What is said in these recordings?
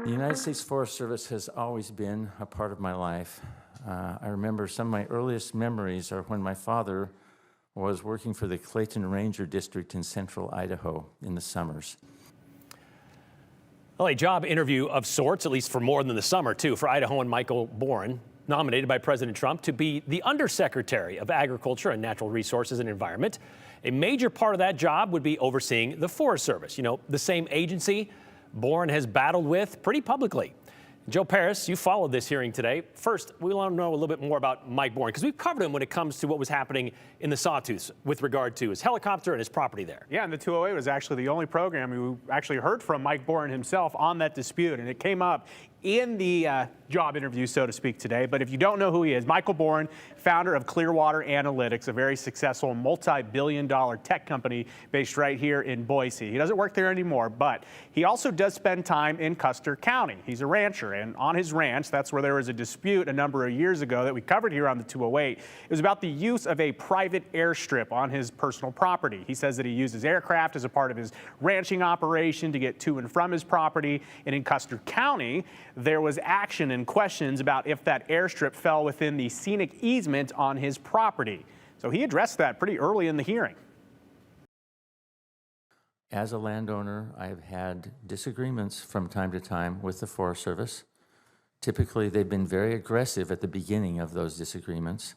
The United States Forest Service has always been a part of my life. I remember some of my earliest memories are when my father was working for the Clayton Ranger District in central Idaho in the summers. Well, a job interview of sorts, at least for more than the summer, too, for Idahoan Mike Boren, nominated by President Trump to be the Undersecretary of Agriculture and Natural Resources and Environment. A major part of that job would be overseeing the Forest Service, the same agency Boren has battled with pretty publicly. Joe Paris, you followed this hearing today. First, we want to know a little bit more about Mike Boren, because we've covered him when it comes to what was happening in the Sawtooth with regard to his helicopter and his property there. Yeah, and the 208 was actually the only program who actually heard from Mike Boren himself on that dispute, and it came up in the job interview, so to speak, today. But if you don't know who he is, Michael Boren, founder of Clearwater Analytics, a very successful multi-billion-dollar tech company based right here in Boise. He doesn't work there anymore, but he also does spend time in Custer County. He's a rancher, and on his ranch, that's where there was a dispute a number of years ago that we covered here on the 208. It was about the use of a private airstrip on his personal property. He says that he uses aircraft as a part of his ranching operation to get to and from his property. And in Custer County, there was action and questions about if that airstrip fell within the scenic easement on his property. So he addressed that pretty early in the hearing. As a landowner, I've had disagreements from time to time with the Forest Service. Typically, they've been very aggressive at the beginning of those disagreements.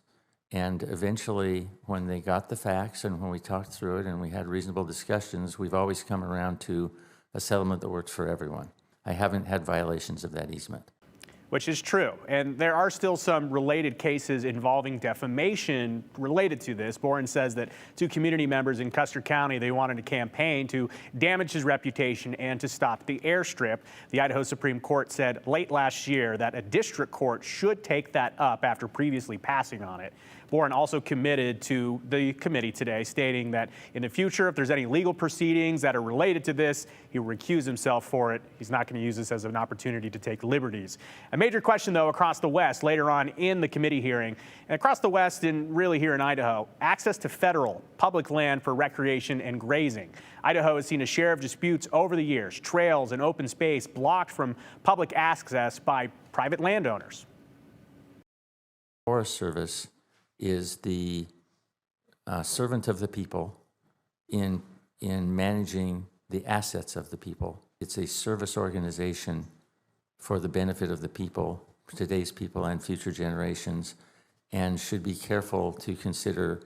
And eventually, when they got the facts and when we talked through it and we had reasonable discussions, we've always come around to a settlement that works for everyone. I haven't had violations of that easement. Which is true. And there are still some related cases involving defamation related to this. Boren says that two community members in Custer County, they wanted a campaign to damage his reputation and to stop the airstrip. The Idaho Supreme Court said late last year that a district court should take that up after previously passing on it. Boren also committed to the committee today, stating that in the future, if there's any legal proceedings that are related to this, he will recuse himself for it. He's not going to use this as an opportunity to take liberties. A major question, though, across the West later on in the committee hearing, and across the West and really here in Idaho, access to federal public land for recreation and grazing. Idaho has seen a share of disputes over the years, trails and open space blocked from public access by private landowners. Forest Service is the servant of the people in managing the assets of the people. It's a service organization for the benefit of the people, today's people and future generations, and should be careful to consider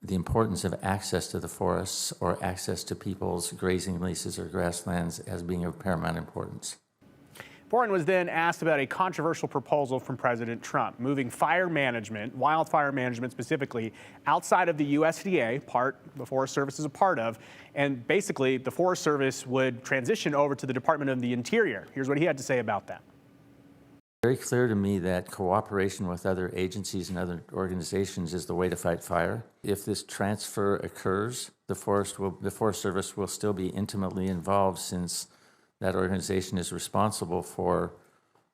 the importance of access to the forests or access to people's grazing leases or grasslands as being of paramount importance. Boren was then asked about a controversial proposal from President Trump, moving fire management, wildfire management specifically, outside of the USDA, part the Forest Service is a part of, and basically the Forest Service would transition over to the Department of the Interior. Here's what he had to say about that. Very clear to me that cooperation with other agencies and other organizations is the way to fight fire. If this transfer occurs, the Forest Service will still be intimately involved, since that organization is responsible for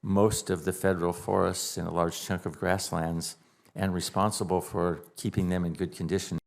most of the federal forests and a large chunk of grasslands, and responsible for keeping them in good condition.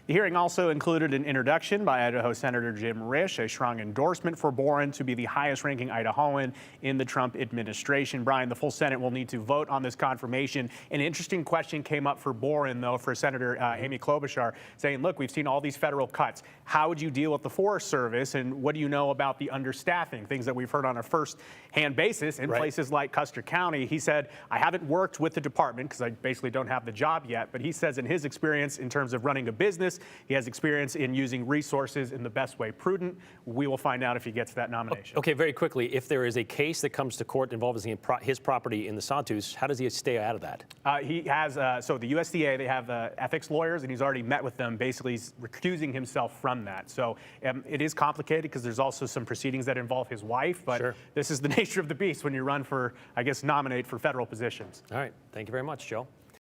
The hearing also included an introduction by Idaho Senator Jim Risch, a strong endorsement for Boren to be the highest-ranking Idahoan in the Trump administration. Brian, the full Senate will need to vote on this confirmation. An interesting question came up for Boren, though, for Senator Amy Klobuchar, saying, look, we've seen all these federal cuts. How would you deal with the Forest Service, and what do you know about the understaffing, things that we've heard on a first-hand basis in places like Custer County? He said, I haven't worked with the department because I basically don't have the job yet, but he says in his experience in terms of running a business, he has experience in using resources in the best way prudent. We will find out if he gets that nomination. Okay, very quickly, if there is a case that comes to court involving his property in the Sawtooth, how does he stay out of that? He has, so the USDA, they have ethics lawyers, and he's already met with them, basically recusing himself from that. So it is complicated because there's also some proceedings that involve his wife, but This is the nature of the beast when you run for, I guess, nominate for federal positions. All right, thank you very much, Joe.